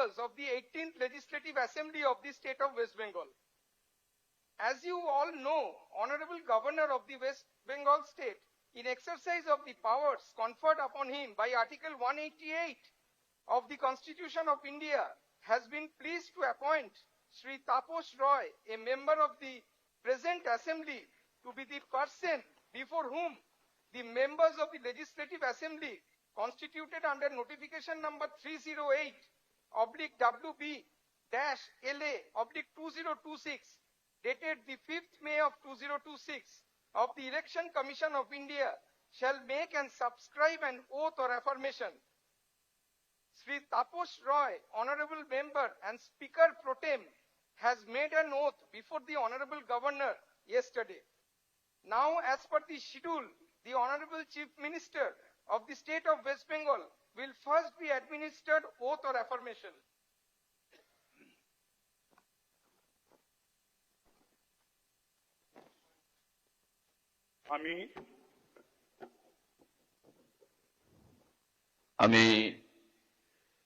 members of the 18th Legislative Assembly of the state of West Bengal. As you all know, Honorable Governor of the West Bengal state, in exercise of the powers conferred upon him by Article 188 of the Constitution of India, has been pleased to appoint Sri Taposh Roy, a member of the present assembly, to be the person before whom the members of the Legislative Assembly constituted under notification number 308/WB-LA/2026 dated the 5th May of 2026 of the Election Commission of India shall make and subscribe an oath or affirmation. Sri Taposh Roy, Honorable Member and Speaker Pro Tem, has made an oath before the Honorable Governor yesterday. Now, as per the schedule, the Honorable Chief Minister of the state of West Bengal will first be administered oath or affirmation. আমি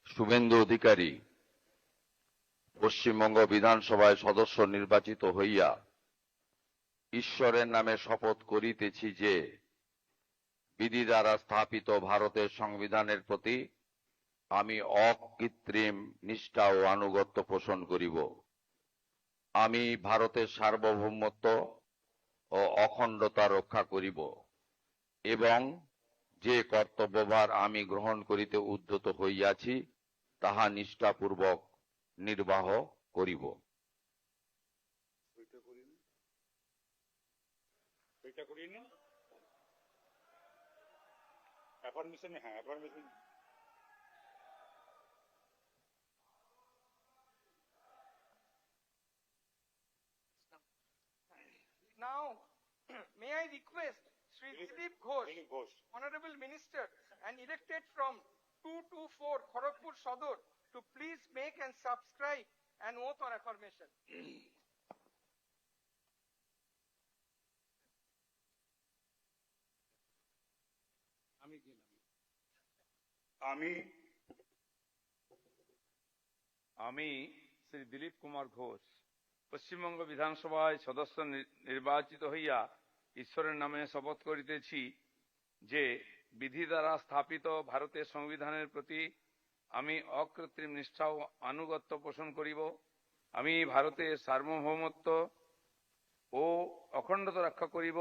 শুভেন্দু অধিকারী পশ্চিমবঙ্গ বিধানসভায় সদস্য নির্বাচিত হইয়া ঈশ্বরের নামে শপথ করিতেছি যে বিধি দ্বারা স্থাপিত ভারতের সংবিধানের প্রতি আমি অকৃত্রিম নিষ্ঠা ও আনুগত্য পোষণ করিব। আমি ভারতের সার্বভৌমত্ব ও অখণ্ডতা রক্ষা করিব এবং যে কর্তব্যভার আমি গ্রহণ করিতে উদ্যত হইয়াছি তাহা নিষ্ঠাপূর্বক নির্বাহ করিব। Now, may I request Sri Dilip Ghosh, Honorable Minister and elected from 224 Kharagpur Sadar, to please make and subscribe an oath or affirmation. আমি শ্রী দিলীপ কুমার ঘোষ পশ্চিমবঙ্গ বিধানসভায় সদস্য নির্বাচিত হইয়া ঈশ্বরের নামে শপথ করিতেছি যে বিধি দ্বারা স্থাপিত ভারতের সংবিধানের প্রতি আমি অকৃত্রিম নিষ্ঠা ও আনুগত্য পোষণ করিব। আমি ভারতের সার্বভৌমত্ব ও অখণ্ডতা রক্ষা করিব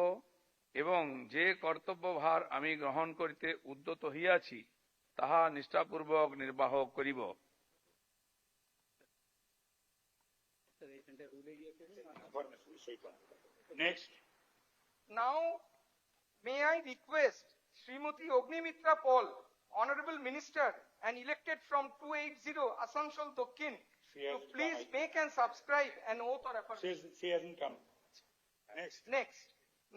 এবং যে কর্তব্যভার আমি গ্রহণ করিতে উদ্যত হইয়াছি তাহা নিষ্ঠাপূর্বক নির্বাহ করিব। Next. Now, may I request Srimati Ognimitra Paul, Honorable Minister and elected from 280 Asansol Dokkin, to please make and subscribe an oath or affirmation. She hasn't come. Next.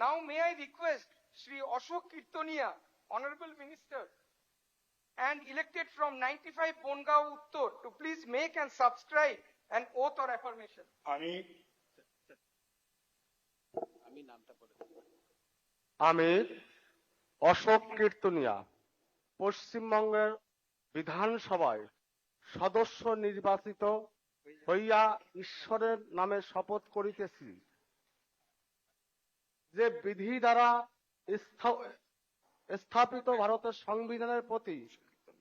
Now, may I request Sri Ashok Kirtonia, Honorable Minister and elected from 95 Bongao Uttor, to please make and subscribe an oath or affirmation. আমি অশোক কীর্তনিয়া পশ্চিমবঙ্গের বিধানসভায় সদস্য নির্বাচিত হইয়া ঈশ্বরের নামে শপথ করিতেছি যে বিধি দ্বারা স্থাপিত ভারতের সংবিধানের প্রতি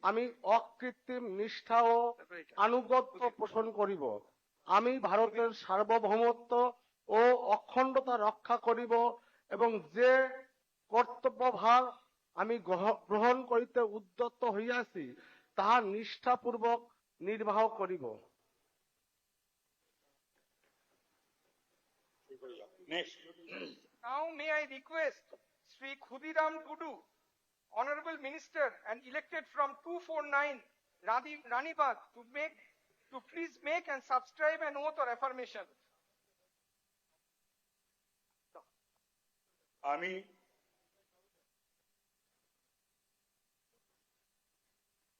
আমি অকৃত্রিম নিষ্ঠা ও আনুগত্য পোষণ করিব। আমি ভারতের সার্বভৌমত্ব ও অখণ্ডতা রক্ষা করিব এবং যে কর্তব্যভার আমি গ্রহণ করিতে উদ্যত হইয়াছি তাহা নিষ্ঠাপূর্বক নির্বাহ করিব। Next. Now may I request Sri Khudiram Tudu, Honorable Minister and elected from 249 Ranibagh, to please make and subscribe an oath or affirmation. আমি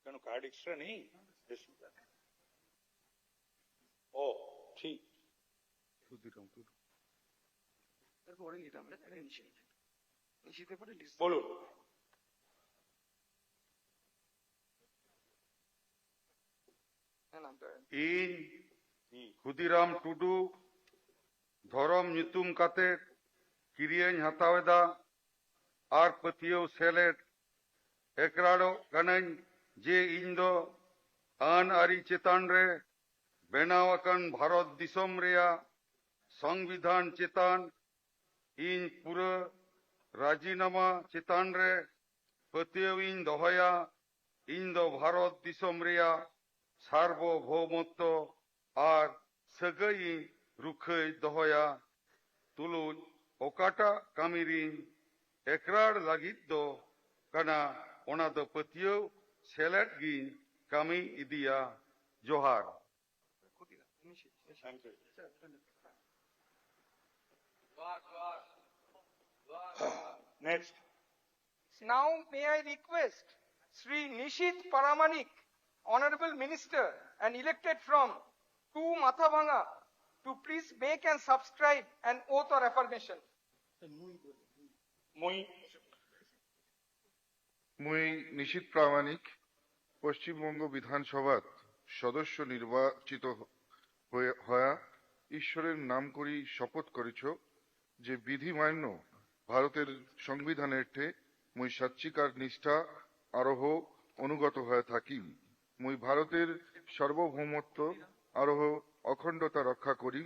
কেন কার্ড এক্সট্রা নেই? ও ঠিক বলুন। ᱤᱧ ᱠᱷᱩᱫᱤᱨᱟᱢ ᱴᱩᱰᱩ ᱫᱷᱚᱨᱚᱢ ᱧᱩᱛᱩᱢ ᱠᱟᱛᱮ ᱠᱤᱨᱤᱭᱟᱹᱧ ᱦᱟᱛᱟᱣ ᱮᱫᱟ ᱟᱨ ᱯᱟᱹᱛᱭᱟᱹᱣ ᱥᱮᱞᱮᱫ ᱮᱠᱨᱟᱲᱚᱜ ᱠᱟᱹᱱᱟᱹᱧ ᱡᱮ ᱤᱧ ᱫᱚ ᱟᱹᱱ ᱟᱹᱨᱤ ᱪᱮᱛᱟन ᱨᱮ ᱵᱮᱱᱟᱣ ᱟᱠᱟᱱ ᱵᱷᱟᱨᱚᱛ ᱫᱤᱥᱚᱢ ᱨᱮᱭᱟᱜ ᱥᱚᱝᱵᱤᱫᱷᱟᱱ ᱪᱮᱛᱟᱱ ᱤᱧ ᱯᱩᱨᱟᱹ ᱨᱟᱡᱤᱱᱟᱢᱟ ᱪᱮᱛᱟᱱ ᱨᱮ ᱯᱟᱹᱛᱭᱟᱹᱣ ᱤᱧ ᱫᱚᱦᱚᱭᱟ। ᱤᱧ ᱫᱚ ᱵᱷᱟᱨᱚᱛ ᱫᱤᱥᱚᱢ ᱨᱮᱭᱟᱜ ᱥᱟᱨᱵᱚᱵᱷৌমত্ব ᱟᱨ ᱥᱟᱹᱜᱟᱹᱭ ᱤᱧ ᱨᱩᱠᱷᱟᱹᱭ ᱫᱚᱦᱚᱭᱟ। ᱛᱩᱞᱩᱡ ᱚᱠᱟᱴᱟᱜ ᱠᱟᱹᱢᱤ ᱨᱤᱧ ᱮᱠᱨᱟᱲ ᱞᱟᱹᱜᱤᱫ ᱫᱚ ᱠᱟᱱᱟ ᱚᱱᱟ ᱫᱚ ᱯᱟᱹᱛᱭᱟᱹᱣ ᱥᱮᱞᱮᱫ ᱜᱤᱧ ᱠᱟᱹᱢᱤ ᱤᱫᱤᱭᱟ। ᱡᱚᱦᱟᱨ। Thank you. Next. Now may I request Sri Nishit Paramanik, Honorable Minister and elected from 2 Mathabanga, to please make and subscribe an oath or affirmation. Mui. মুই নিশীথ প্রামাণিক পশ্চিমবঙ্গ বিধানসভার সদস্য নির্বাচিত হয়া ঈশ্বরের নাম করি শপথ করেছ যে বিধি মান্য ভারতের সংবিধানের ঠে মুই সাচ্চিকার নিষ্ঠা আরোহ অনুগত হয়ে থাকি। মুই ভারতের সার্বভৌমত্ব আরোহ অখণ্ডতা রক্ষা করি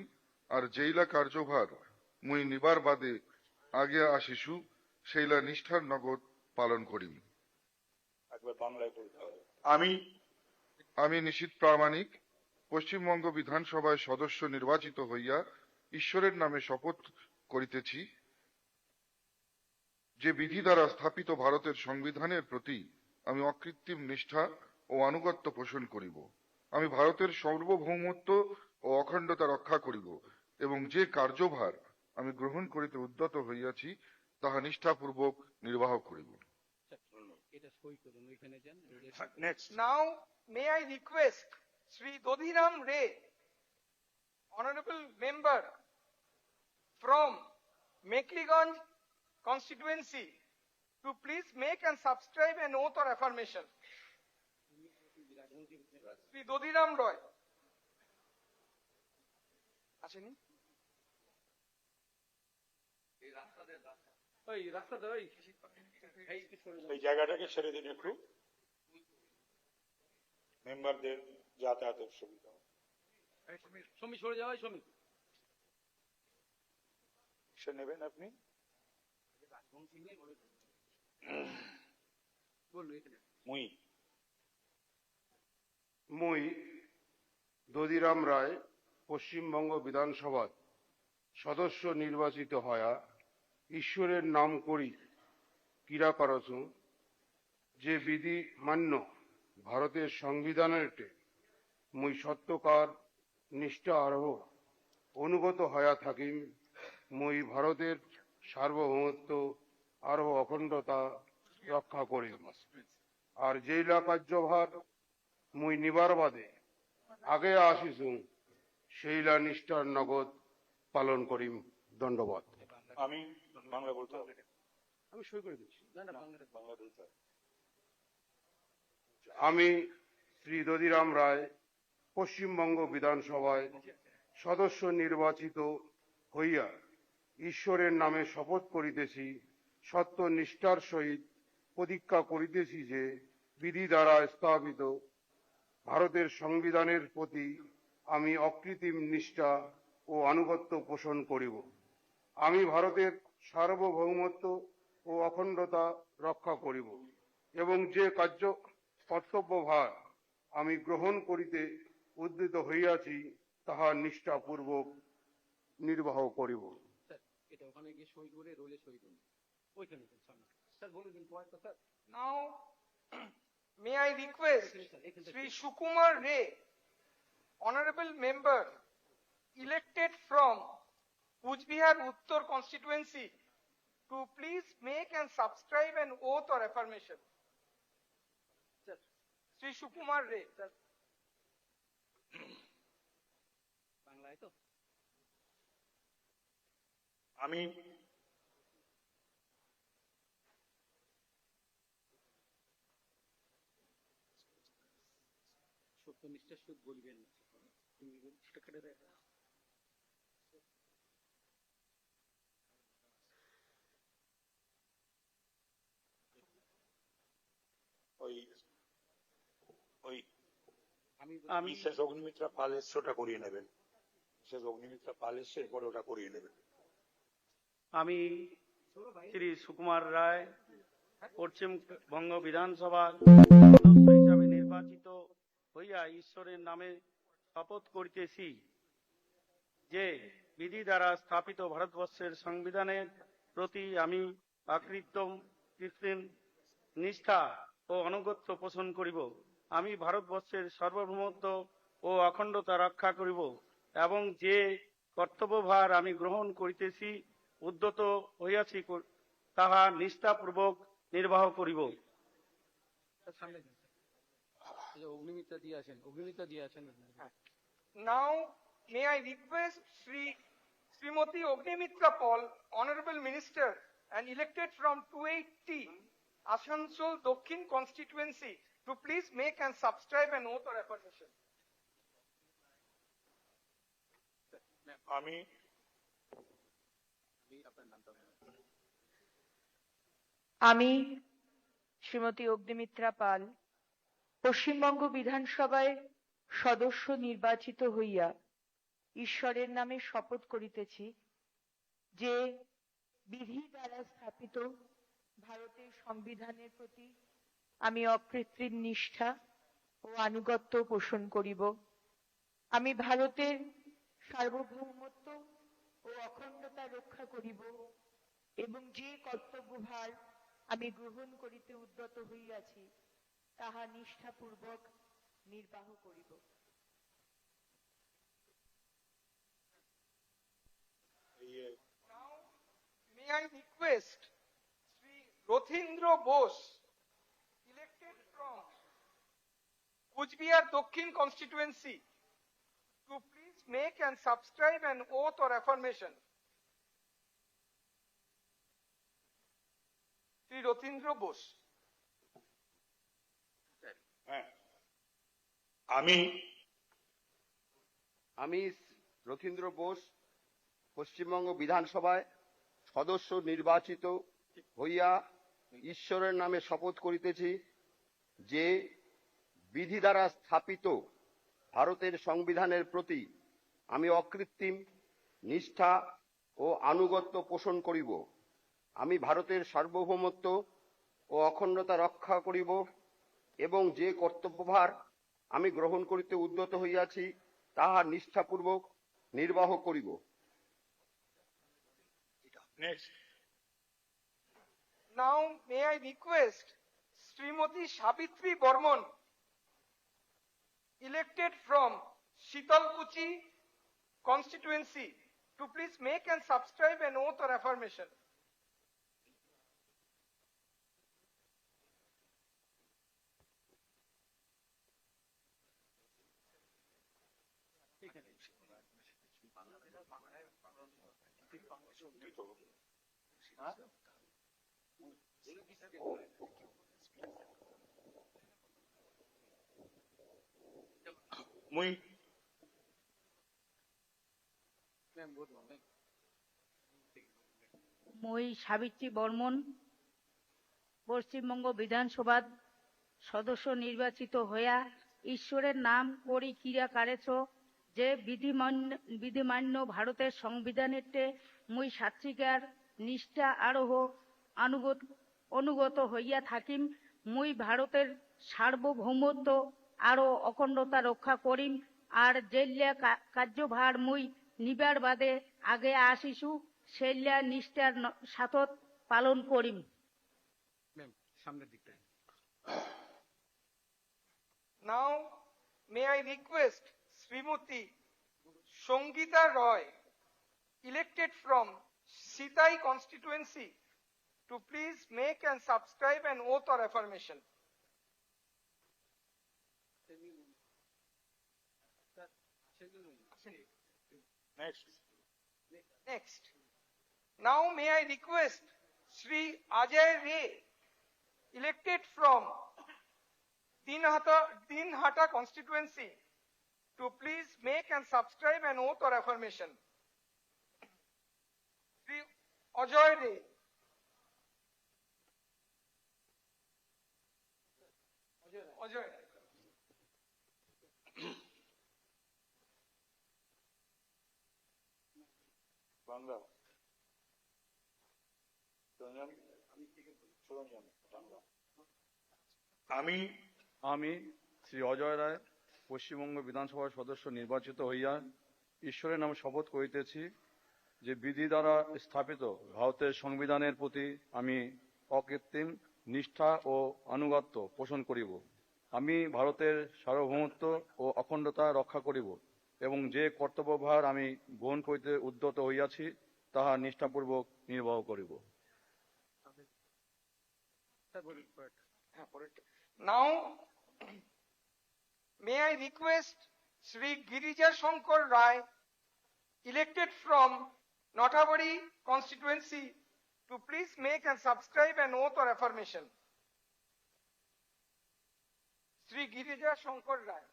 আর যেইলা কার্যভার মুই নিবার বাদে আগে আসিছু সেইলা নিষ্ঠার নগদ পালন করি। একবার বাংলায় বলতে হবে। আমি নিশীথ প্রামাণিক পশ্চিমবঙ্গ বিধানসভায় সদস্য নির্বাচিত হইয়া ঈশ্বরের নামে শপথ করিতেছি যে বিধি দ্বারা স্থাপিত ভারতের সংবিধানের প্রতি আমি অকৃত্রিম নিষ্ঠা ও আনুগত্য পোষণ করিব। আমি ভারতের সার্বভৌমত্ব ও অখণ্ডতা রক্ষা করিব এবং যে কার্যভার আমি গ্রহণ করিতে উদ্যত হইয়াছি তাহা নিষ্ঠাপূর্বক নির্বাহ করিব। Next. Now may I request Sri Dodhiram Ray, Honorable Member from Mekliganj constituency, to please make and subscribe an oath or affirmation. Sri Dodhiram Roy. আসেনি? এই জায়গাটাকে ছেড়ে দিন একটু, মেম্বারদের যাতায়াতের সুবিধা। সে নেবেন আপনি? মুই দধিরাম রায় পশ্চিমবঙ্গ বিধানসভার সদস্য নির্বাচিত হয়া ঈশ্বরের নাম করি কিরা করছু যে বিধি মান্য ভারতের সংবিধানের মুই সত্যকার নিষ্ঠা আরোহ অনুগত হয়া থাকিম। মুই ভারতের সার্বভৌমত্ব আরোহ অখণ্ডতা রক্ষা করি আর যেইলা কার্যভার মুই নিবার বাদে আগে আসিছু সেইলা নিষ্ঠার নগদ পালন করিম। দণ্ডবাদ। আমি বাংলা বলতে হবে। আমি সই করে দিচ্ছি। বাংলা বলতে হবে। আমি শ্রী দধিরাম রায় পশ্চিমবঙ্গ বিধানসভায় সদস্য নির্বাচিত হইয়া ঈশ্বরের নামে শপথ করিতেছি, সত্য নিষ্ঠার সহিত প্রতিজ্ঞা করিতেছি যে বিধি দ্বারা স্থাপিত ভারতের সংবিধানের প্রতি আমি অকৃত্রিম নিষ্ঠা ও আনুগত্য পোষণ করিব। আমি ভারতের সার্বভৌমত্ব ও অখণ্ডতা রক্ষা করিব এবং যে কর্তব্যভার আমি গ্রহণ করিতে উদ্যত হইয়াছি তাহা নিষ্ঠাপূর্বক নির্বাহ করিব। Now may I request Sri Sukumar Ray, Honorable Member elected from Kuchbihar Uttar constituency, to please make and subscribe an oath or affirmation. Sri Sukumar Ray. আমি ওই ওই মিসেস অগ্নিমিত্রা পাল এসছে, ওটা করিয়ে নেবেন। মিসেস অগ্নিমিত্রা পাল এসছে, এরপরে ওটা করিয়ে নেবেন। আমি শ্রী সুকুমার রায় পশ্চিমবঙ্গ বিধানসভার সদস্য হিসাবে নির্বাচিত হইয়া ঈশ্বরের নামে শপথ করিতেছি যে বিধি দ্বারা স্থাপিত ভারতবর্ষের সংবিধানের প্রতি আমি কৃত্রিম নিষ্ঠা ও আনুগত্য পোষণ করিব। আমি ভারতবর্ষের সার্বভৌমত্ব ও অখণ্ডতা রক্ষা করিব এবং যে কর্তব্যভার আমি গ্রহণ করিতেছি উদ্যত হইয়াছি তাহা নিষ্ঠাপূর্বক নির্বাহ করিব। Now, may I request Srimati Ognimitra Paul, Honorable Minister and elected from 280 Asansol Dokhin constituency, to please make and subscribe an oath or affirmation. আমি আমি শ্রীমতী অগ্নিমিত্রা পাল পশ্চিমবঙ্গ বিধানসভায় সদস্য নির্বাচিত হইয়া ঈশ্বরের নামে শপথ করিতেছি যে বিধি দ্বারা স্থাপিত ভারতের সংবিধানের প্রতি আমি অকৃত্রিম নিষ্ঠা ও আনুগত্য পোষণ করিব। আমি ভারতের সার্বভৌমত্ব ও অখণ্ডতা রক্ষা করিব এবং যে কর্তব্যভার আমি গ্রহণ করিতে উদ্যত হইয়াছি তাহা নিষ্ঠাপূর্বক নির্বাহ করিব। Now, may I request Sri Rothindra Bose, elected from Kujbihar Dokhin constituency, to please make and subscribe an oath or affirmation. Sri Rothindra Bose. হ্যাঁ, আমি রথীন্দ্র বোস পশ্চিমবঙ্গ বিধানসভায় সদস্য নির্বাচিত হইয়া ঈশ্বরের নামে শপথ করিতেছি যে বিধি দ্বারা স্থাপিত ভারতের সংবিধানের প্রতি আমি অকৃত্রিম নিষ্ঠা ও আনুগত্য পোষণ করিব। আমি ভারতের সার্বভৌমত্ব ও অখণ্ডতা রক্ষা করিব এবং যে কর্তব্যভার আমি গ্রহণ করিতে উদ্যত হইয়াছি তাহা নিষ্ঠাপূর্বক নির্বাহ করিব। Next. Now, may I request Srimati Savitri Burman, elected from Shitalkuchi constituency, to please make and subscribe an oath or affirmation. মুই মই সাবিত্রী বর্মন পশ্চিমবঙ্গ বিধানসভার সদস্য নির্বাচিত হইয়া ঈশ্বরের নাম করি ক্রিয়া কারেছ যে বিধিমান্য ভারতের সংবিধানেতে মুই সাত্বিকার নিষ্ঠা আরোহ অনুগত হইয়া থাকিম। মুই ভারতের সার্বভৌমত্ব আরো অখণ্ডতা রক্ষা করিম আর যেল্যা কার্যভার মুই নিবার বাদে আগে আসিছু সেল্যা নিষ্ঠার সাথত পালন করিম। Now, may I request Srimati Sangita Roy, elected from Sitai constituency, to please make and subscribe an oath or affirmation. Next. Now, may I request Sri Ajay Ray, elected from Dinhata constituency to please make and subscribe an oath or affirmation. Sri Ajoy Ray. Ajoy. Bangla আমি আমি শ্রী অজয় রায় পশ্চিমবঙ্গ বিধানসভার সদস্য নির্বাচিত হইয়া ঈশ্বরের নামে শপথ করিতেছি যে বিধি দ্বারা স্থাপিত ভারতের সংবিধানের প্রতি আমি অকৃত্রিম নিষ্ঠা ও আনুগত্য পোষণ করিব। আমি ভারতের সার্বভৌমত্ব ও অখণ্ডতা রক্ষা করিব এবং যে কর্তব্যভার আমি গ্রহণ করিতে উদ্যত হইয়াছি তাহা নিষ্ঠাপূর্বক নির্বাহ করিব। Now, may I request Sri Girija Shankar Rai, elected from Notabari constituency, to please make and subscribe an oath or affirmation. Sri Girija Shankar Rai.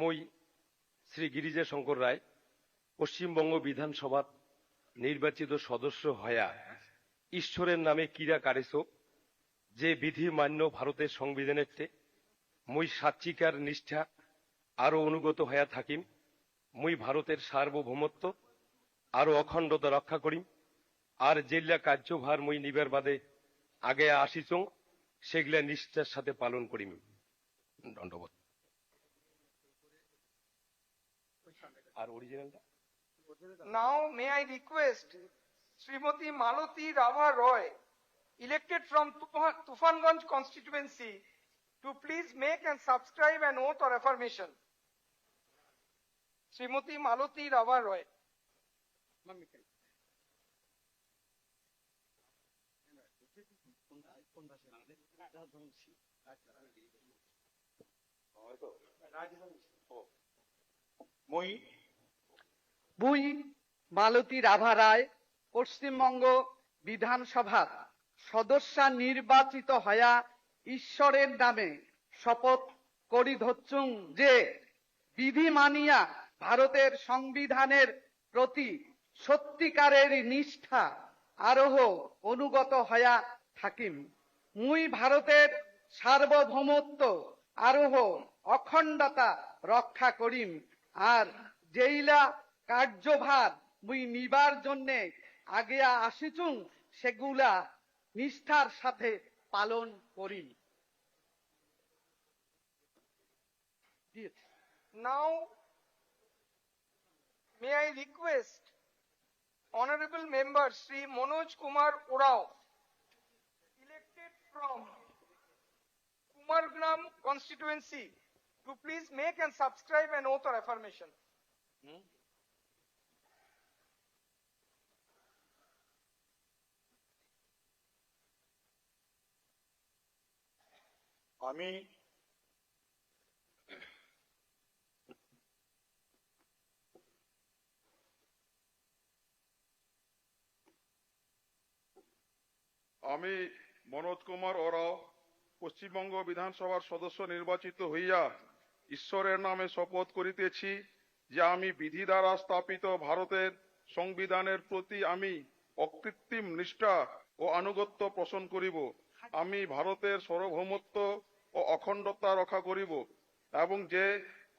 মই শ্রী গিরিজা শঙ্কর রায় পশ্চিমবঙ্গ বিধানসভার নির্বাচিত সদস্য হয়া ঈশ্বরের নামে কিরা কারেছ যে বিধি মান্য ভারতের সংবিধানের মুই সাচ্চিকার নিষ্ঠা আরো অনুগত হয়া থাকিম। মুই ভারতের সার্বভৌমত্ব আরো অখণ্ডতা রক্ষা করিম আর যেগুলা কার্যভার মুই নিবার বাদে আগে আসিছং সেগুলা নিষ্ঠার সাথে পালন করিম। দণ্ডবোধ। আর অরিজিনালটা Now may I request Srimati Malati Rava Roy, elected from Tufanganj constituency, to please make and subscribe an oath or affirmation. Srimati Malati Rava Roy. মই বুই মালতী রাভা রায় পশ্চিমবঙ্গ বিধানসভার সদস্য নির্বাচিত হয়া ঈশ্বরের নামে শপথ করি ধরছুং যে বিধি মানিয়া ভারতের সংবিধানের প্রতি সত্যিকারের নিষ্ঠা আরোহ অনুগত হয়া থাকিম। মুই ভারতের সার্বভৌমত্ব আরোহ অখণ্ডতা রক্ষা করিম আর যেইলা কার্যভার মুই নিবার জন্যে আগিয়া আসিছুং সেগুলা নিষ্ঠার সাথে পালন করিম। Now, may I request Honorable Member Sri Manoj Kumar Urao, elected from Kumargram constituency, to please make and subscribe an oath or affirmation. আমি আমি মনোজ কুমার ওরাও পশ্চিমবঙ্গ বিধানসভার সদস্য নির্বাচিত হইয়া ঈশ্বরের নামে শপথ করিতেছি যে আমি বিধি দ্বারা স্থাপিত ভারতের সংবিধানের প্রতি আমি অকৃত্রিম নিষ্ঠা ও আনুগত্য পোষণ করিব। আমি ভারতের সার্বভৌমত্ব ও অখণ্ডতা রক্ষা করিব এবং যে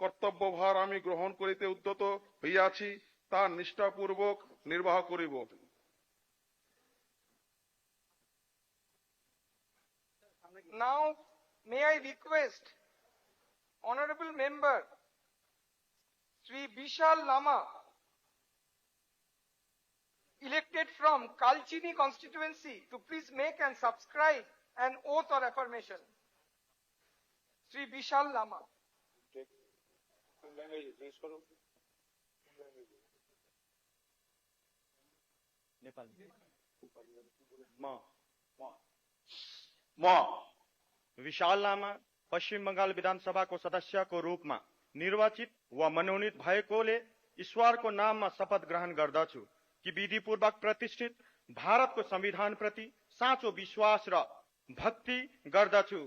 কর্তব্যভার আমি গ্রহণ করিতে উদ্যত হইয়াছি তা নিষ্ঠাপূর্বক নির্বাহ করিব। Now, may I request Honorable Member Sri Vishal Lama, elected from Kalchini constituency, to please make and subscribe an oath or affirmation. Sri Vishal Lama. Vishal Lama पश्चिम बंगाल विधानसभा को सदस्य को रूप में निर्वाचित व मनोनीत भएकोले ईश्वरको नाममा शपथ ग्रहण गर्दछु कि विधिपूर्वक प्रतिष्ठित भारतको संविधान प्रति साँचो विश्वास र भक्ति गर्दछु,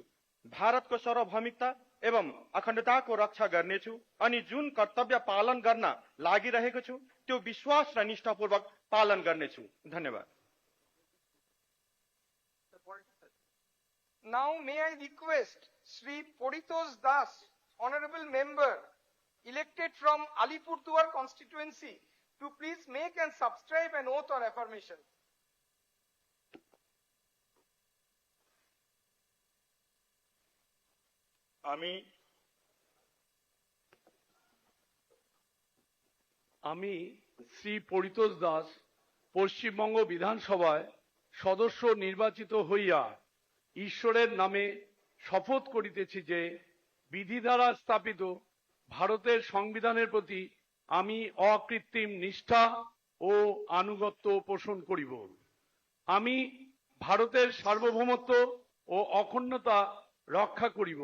भारतको सार्वभौमिकता एवं अखण्डताको रक्षा गर्नेछु अनि जुन कर्तव्य पालन गर्न लागिरहेको छु त्यो विश्वास र निष्ठापूर्वक पालन गर्नेछु। धन्यवाद। Now may I request Sri Poritos Das, Honorable Member, elected from Alipurduar constituency, to please make and subscribe an oath or affirmation. আমি শ্রী পরিতোষ দাস পশ্চিমবঙ্গ বিধানসভায় সদস্য নির্বাচিত হইয়া ঈশ্বরের নামে শপথ করিতেছি যে বিধি দ্বারা স্থাপিত ভারতের সংবিধানের প্রতি আমি অকৃত্রিম নিষ্ঠা ও আনুগত্য পোষণ করিব। আমি ভারতের সার্বভৌমত্ব ও অখণ্ডতা রক্ষা করিব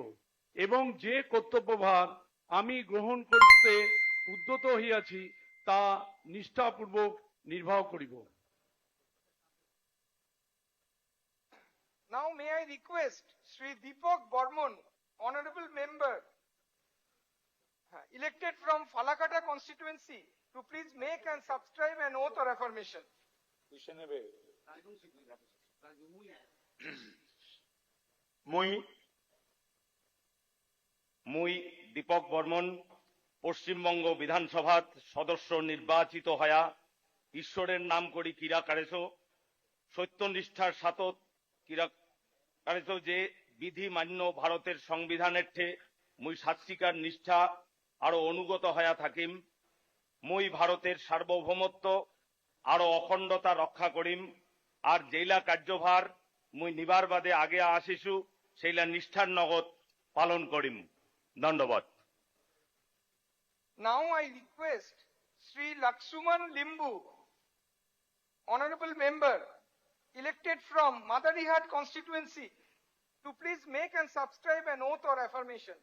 এবং যে কর্তব্যভার আমি গ্রহণ করিতে উদ্যত হইয়াছি তা নিষ্ঠাপূর্বক নির্বাহ করিব। Now may I request Sri Deepak Burman, Honorable Member, elected from Falakata constituency, to please make and subscribe an oath or affirmation. মুই দীপক বর্মন পশ্চিমবঙ্গ বিধানসভার সদস্য নির্বাচিত হয়া ঈশ্বরের নাম করি কিরা কারেছ সত্যনিষ্ঠার সাথে কিরা কারেছ যে বিধি মান্য ভারতের সংবিধানের ঠে মুই সাত্বিকার নিষ্ঠা আরো অনুগত হয়া থাকিম। মুই ভারতের সার্বভৌমত্ব আরো অখণ্ডতা রক্ষা করিম আর যেইলা কার্যভার মুই নিবার বাদে আগে আসিছু সেইলা নিষ্ঠার নগদ পালন করিম। ধন্যবাদ। Now I request Sri Lakshman Limbu, Honorable Member, elected from Madarihat constituency, to please make and subscribe an oath or affirmation.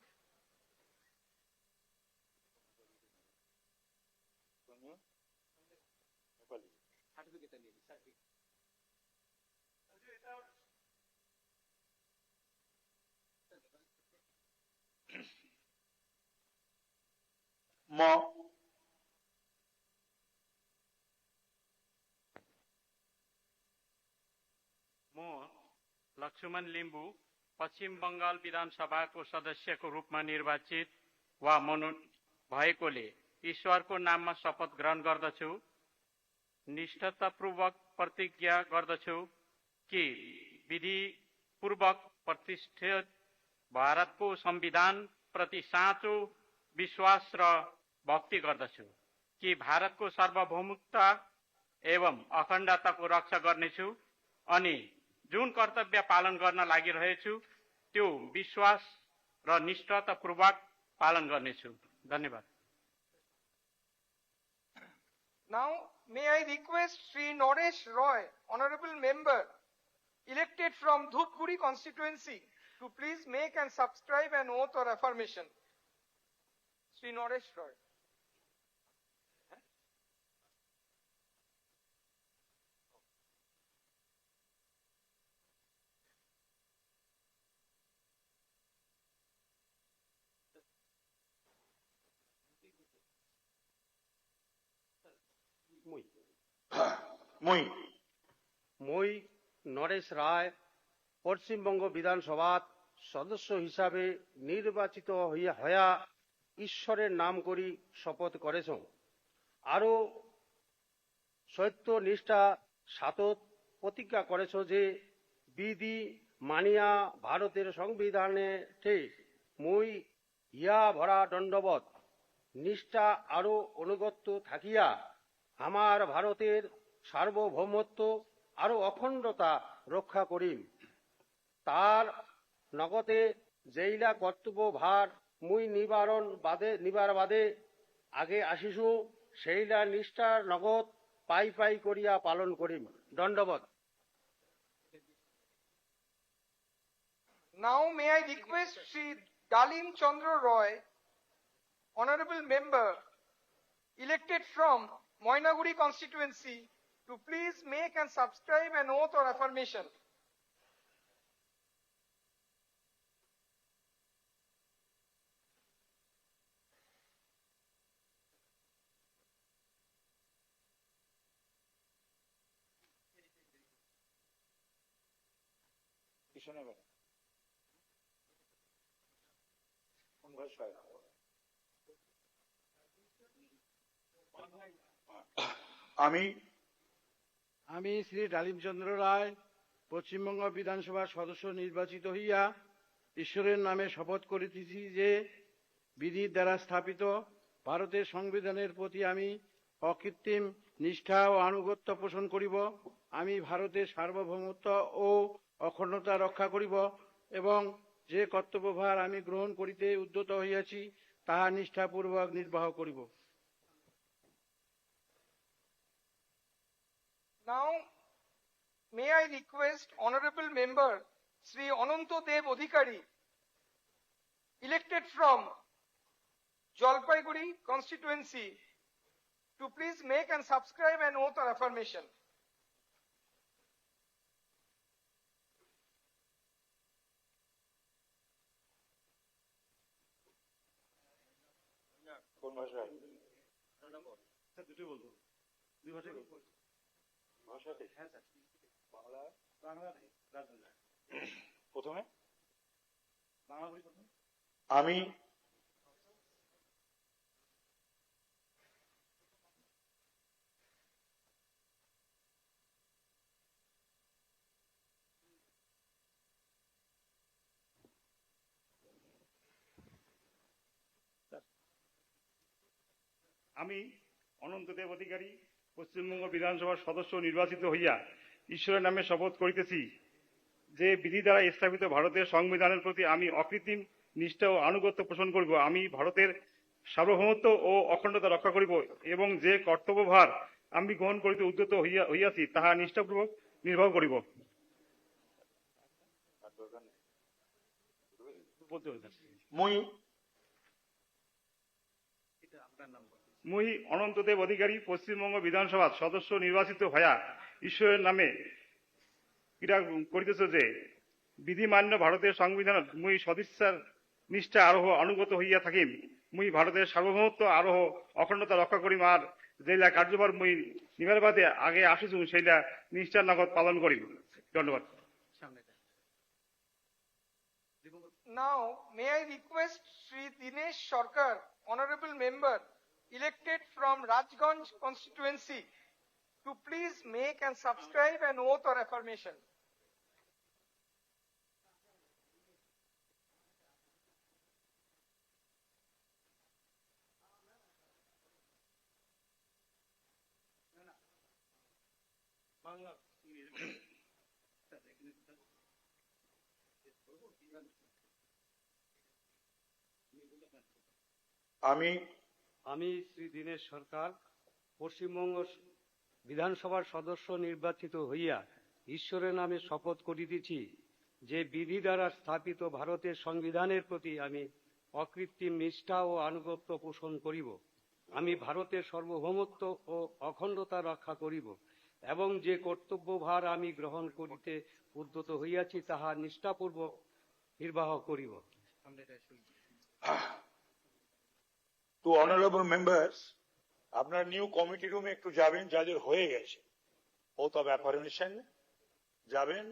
Lakshman Limbu पश्चिम बंगाल विधानसभा को सदस्य को रूप में निर्वाचित वा भएकोले ईश्वरको नाममा शपथ ग्रहण गर्दछु, निष्ठापूर्वक प्रतिज्ञा गर्दछु कि विधि पूर्वक प्रतिष्ठित भारतको संविधान प्रति साँचो विश्वास र भक्ति गर्दछु कि भारतको सार्वभौमिकता एवं अखण्डताको रक्षा गर्नेछु अनि जुन कर्तव्य पालन गर्न लागिरहेछु त्यो विश्वास र निष्ठापूर्वक पालन गर्नेछु। धन्यवाद। Now may I request Sri Naresh Roy, Honorable Member, elected from Dhupguri constituency, to please make and subscribe an oath or affirmation. Sri Naresh Roy. মই নরেশ রায় পশ্চিমবঙ্গ বিধানসভার সদস্য হিসাবে নির্বাচিত হইয়া ঈশ্বরের নাম করি শপথ করেছ আরো সত্য নিষ্ঠা সাতত প্রতিজ্ঞা করেছ যে বিধি মানিয়া ভারতের সংবিধানে মই ইয়া ভরা দণ্ডবত নিষ্ঠা আরো অনুগত্য থাকিয়া আমার ভারতের সার্বভৌমত্ব আরো অখণ্ডতা রক্ষা করিম। তার নগদে যেইলা কর্তব্য ভার মুই নিবার বাদে আগে আসিছু সেইলা নিষ্ঠার নগদ পাই পাই করিয়া পালন করিম। দণ্ডবত। Now may I request Sri Dalim Chandra Roy, Honorable Member, elected from Moinaguri constituency, to please make and subscribe an oath or affirmation. আমি শ্রী ডালিমচন্দ্র রায় পশ্চিমবঙ্গ বিধানসভার সদস্য নির্বাচিত হইয়া ঈশ্বরের নামে শপথ করিতেছি যে বিধির দ্বারা স্থাপিত ভারতের সংবিধানের প্রতি আমি অকৃত্রিম নিষ্ঠা ও আনুগত্য পোষণ করিব। আমি ভারতের সার্বভৌমত্ব ও অখণ্ডতা রক্ষা করিব এবং যে কর্তব্যভার আমি গ্রহণ করিতে উদ্যত হইয়াছি তাহা নিষ্ঠাপূর্বক নির্বাহ করিব। Now may I request Honorable Member Sri Ananto Dev Adhikari, elected from Jalpaiguri constituency, to please make and subscribe an oath or affirmation. প্রথমে আমি আমি অনন্ত দেব অধিকারী পশ্চিমবঙ্গ বিধানসভার সদস্য নির্বাচিত হইয়া ঈশ্বরের নামে শপথ করিতেছি যে বিধি দ্বারা স্থাপিত ভারতের সংবিধানের প্রতি আমি অকৃত্রিম নিষ্ঠা ও আনুগত্য পোষণ করিব। আমি ভারতের সার্বভৌমত্ব ও অখণ্ডতা রক্ষা করিব এবং যে কর্তব্যভার আমি গ্রহণ করিতে উদ্যত হইয়াছি তাহা নিষ্ঠাপূর্বক নির্বাহ করিব। মুই অনন্ত দেব অধিকারী পশ্চিমবঙ্গ বিধানসভার সদস্য নির্বাচিত হইয়া ঈশ্বরের নামে ক্রীড়া করিতেছে যে বিধিমান্য ভারতের সংবিধান মুই সদিচ্ছার নিষ্ঠা আরোহ অনুগত হইয়া থাকিম। মুই ভারতের সার্বভৌমত্ব আরোহ অখণ্ডতা রক্ষা করিম আর যেইলা কার্যভার মুই নিবার বাদে আগে আসিছু সেইলা নিষ্ঠার নগদ পালন করিম। ধন্যবাদ। Now may I request Sri Dinesh Sarkar, Honorable Member, elected from Rajganj constituency, to please make and subscribe an oath or affirmation. আমি শ্রী দীনেশ সরকার পশ্চিমবঙ্গ বিধানসভার সদস্য নির্বাচিত হইয়া ঈশ্বরের নামে শপথ করিতেছি যে বিধি দ্বারা স্থাপিত ভারতের সংবিধানের প্রতি আমি অকৃত্রিম নিষ্ঠা ও আনুগত্য পোষণ করিব। আমি ভারতের সার্বভৌমত্ব ও অখণ্ডতা রক্ষা করিব এবং যে কর্তব্যভার আমি গ্রহণ করিতে উদ্যত হইয়াছি তাহা নিষ্ঠাপূর্বক নির্বাহ করিব। টু অনারেবল মেম্বার্স, আপনার নিউ কমিটি রুমে একটু যাবেন, যাদের হয়ে গেছে ওথ অফ অ্যাফার্মেশন যাবেন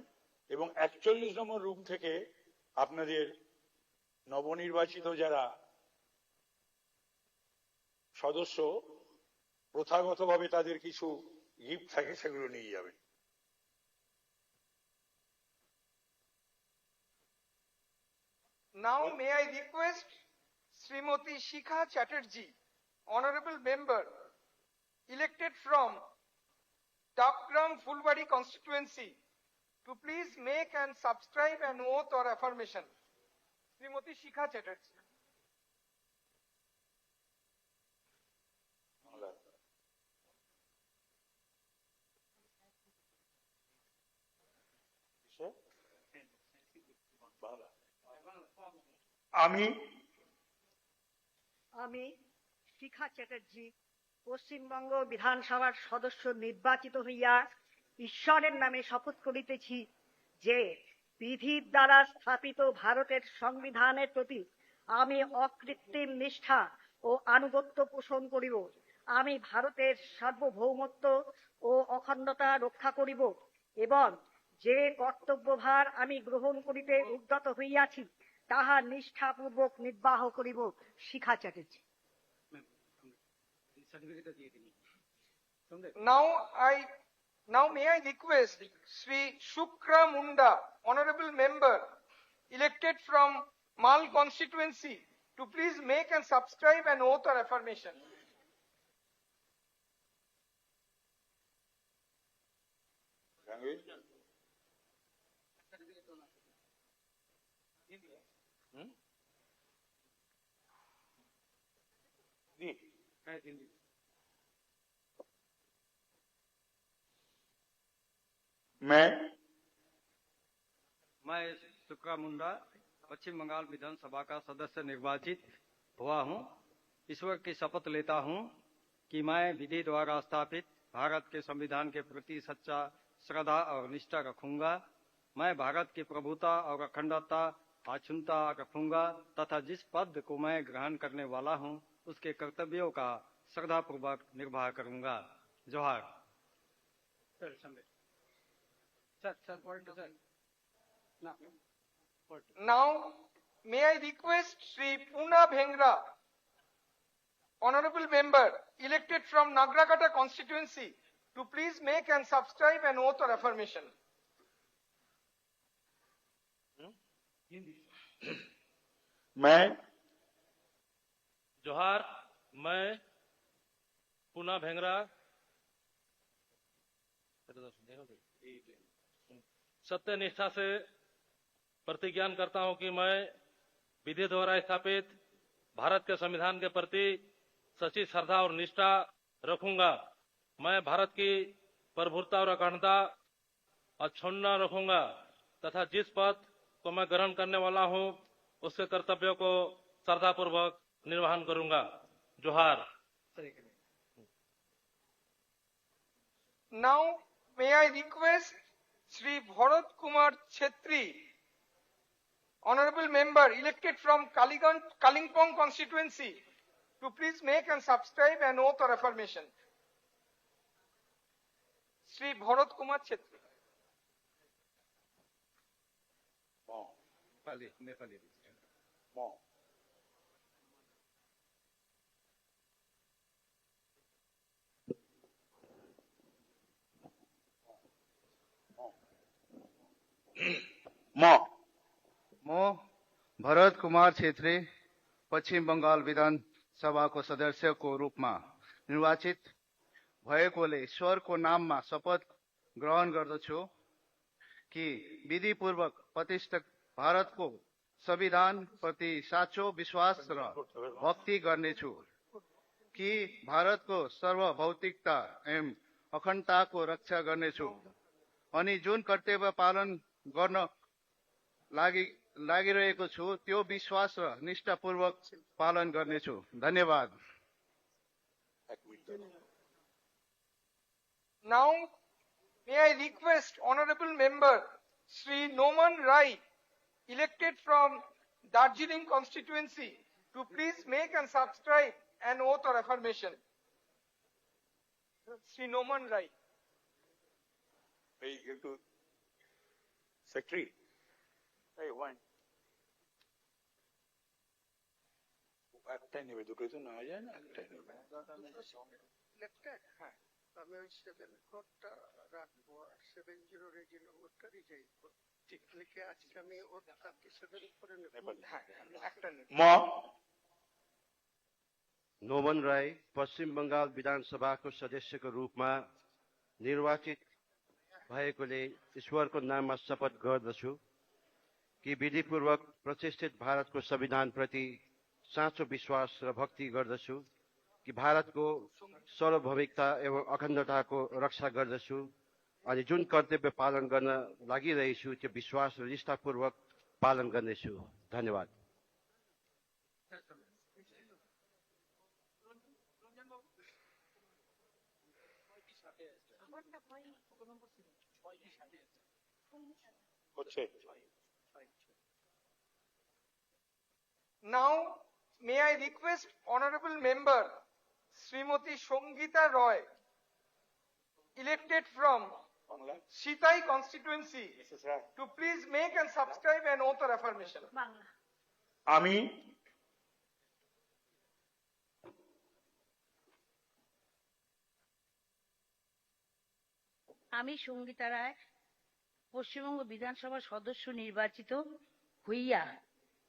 এবং 41 নম্বর রুম থেকে আপনাদের নবনির্বাচিত যারা সদস্য প্রথাগতভাবে তাদের কিছু গিফট থাকে সেগুলো নিয়ে যাবেন। Now may I request Srimati Shikha Chatterjee, Honorable Member, elected from Tapgram Fulbari constituency, to please make and subscribe an oath or affirmation. Srimati Shikha Chatterjee. আমি আমি শিখা চ্যাটার্জি পশ্চিমবঙ্গ বিধানসভার সদস্য নির্বাচিত হইয়া ঈশ্বরের নামে শপথ করিতেছি যে বিধির দ্বারা স্থাপিত ভারতের সংবিধানের প্রতি আমি অকৃত্রিম নিষ্ঠা ও আনুগত্য পোষণ করিব। আমি ভারতের সার্বভৌমত্ব ও অখণ্ডতা রক্ষা করিব এবং যে কর্তব্যভার আমি গ্রহণ করিতে উদ্যত হইয়াছি তাহা নিষ্ঠাপূর্বক নির্বাহ করিব। শিখা Chatterjee. Now may I request Sri Shukra Munda, Honorable Member, elected from Mal constituency, to please make and subscribe an oath or affirmation. मैं शुक्रा मुंडा पश्चिम बंगाल विधानसभा का सदस्य निर्वाचित हुआ हूं। ईश्वर की शपथ लेता हूं कि मैं विधि द्वारा स्थापित भारत के संविधान के प्रति सच्चा श्रद्धा और निष्ठा रखूंगा। मैं भारत की प्रभुता और अखंडता अक्षुण्णता रखूंगा तथा जिस पद को मैं ग्रहण करने वाला हूं उसके कर्तव्यों का श्रद्धापूर्वक निर्वाह करूंगा। जोहार। Now may I request Sri Puna Bhengra, Honorable Member, elected from Nagragata constituency, to please make and subscribe an oath or affirmation. मैं जोहार। मैं पूना भेंगरा सत्य निष्ठा से प्रतिज्ञान करता हूं कि मैं विधि द्वारा स्थापित भारत के संविधान के प्रति सच्ची श्रद्धा और निष्ठा रखूंगा। मैं भारत की प्रभुता और अखंडता अक्षुण्ण रखूंगा तथा जिस पद को मैं ग्रहण करने वाला हूं उसके कर्तव्यों को श्रद्धापूर्वक निर्वहन करूंगा। जोहार। Now may I request Sri Bharat Kumar Chhetri, Honorable Member, elected from Kalimpong constituency, to please make and subscribe an oath or affirmation. Sri Bharat Kumar Chhetri. म भरत कुमार छेत्री पश्चिम बंगाल विधानसभाको सदस्यको रूपमा निर्वाचित भएकोले ईश्वरको नाममा शपथ ग्रहण गर्दछु कि विधिपूर्वक प्रतिष्ठित भारतको संविधान प्रति साँचो विश्वास र भक्ति गर्नेछु कि भारतको सार्वभौमिकता एवं अखण्डताको रक्षा गर्नेछु अनि जुन कर्तव्य पालन गर्न लागिरहेको छु त्यो विश्वास र निष्ठापूर्वक पालन गर्नेछु। धन्यवाद। Now may I request Honorable Member Sri Noman Rai, elected from Darjeeling constituency, to please make and subscribe an oath or affirmation. Sri Noman Rai. Secretary. Hey, one. একটাই নেবে, দুটোই তো নেওয়া যায় না, একটাই নেবে। আমি ওই 7 কোডটা রাখবো, 70 রেজিন ওটা রিজাইন করব। ঠিক লিখে আজকে আমি ওটা 7 করে নেব। হ্যাঁ, একটা নেব। नोमन राय पश्चिम बंगाल विधानसभाको सदस्यको रूपमा निर्वाचित भएकोले ईश्वरको नाममा शपथ गर्दछु कि विधिपूर्वक प्रतिष्ठित भारतको संविधान प्रति साँचो विश्वास र भक्ति गर्दछु कि भारतको सार्वभौमिकता एवं अखण्डताको रक्षा गर्दछु अनि जुन कर्तव्य पालन गर्न लागिरहेछु त्यो विश्वास र निष्ठापूर्वक पालन गर्नेछु। धन्यवाद। Now, may I request Honorable Member Srimati Shongita Roy, elected from Shitai constituency, to please make and subscribe an oath of affirmation. আমি আমি সঙ্গীতা রায় পশ্চিমবঙ্গ বিধানসভার সদস্য নির্বাচিত হইয়া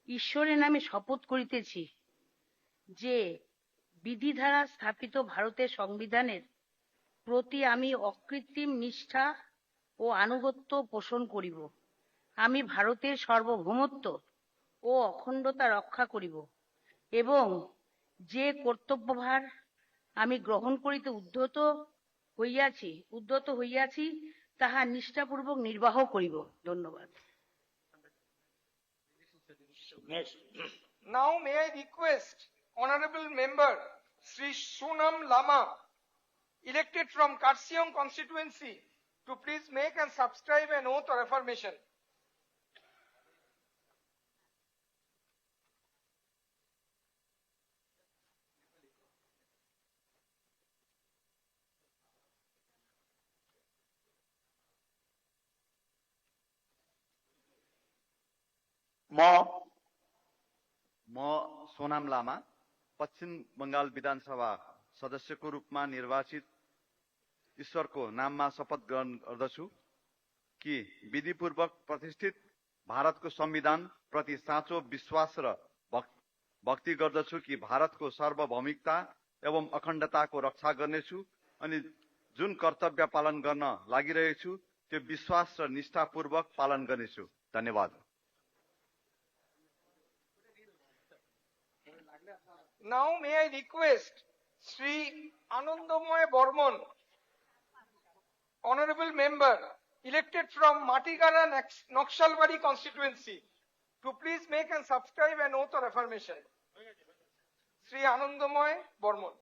ঈশ্বরের নামে শপথ করিতেছি যে বিধি দ্বারা স্থাপিত ভারতের সংবিধানের প্রতি আমি অকৃত্রিম নিষ্ঠা ও আনুগত্য পোষণ করিব। আমি ভারতের সার্বভৌমত্ব ও অখণ্ডতা রক্ষা করিব এবং যে কর্তব্যভার আমি গ্রহণ করিতে উদ্যত হইয়াছি তাহা নিষ্ঠাপূর্বক নির্বাহ করিব। ধন্যবাদ। Now may I request Honorable Member Sri Sonam Lama, elected from Karsiong constituency, to please make and subscribe an oath or affirmation. म सोनाम लामा पश्चिम बंगाल विधानसभा सदस्यको रूपमा निर्वाचित ईश्वरको नाममा शपथ ग्रहण गर्दछु कि विधिपूर्वक प्रतिष्ठित भारतको संविधान प्रति साँचो विश्वास र भक्ति गर्दछु कि भारतको सार्वभौमिकता एवं अखण्डताको रक्षा गर्नेछु अनि जुन कर्तव्य पालन गर्न लागिरहेछु त्यो विश्वास र निष्ठापूर्वक पालन गर्नेछु। धन्यवाद। Now may I request Sri Anandamoy Bormon, Honorable Member, elected from Matigara Nakshalbari constituency, to please make and subscribe an oath or affirmation. Sri Anandamoy Bormon.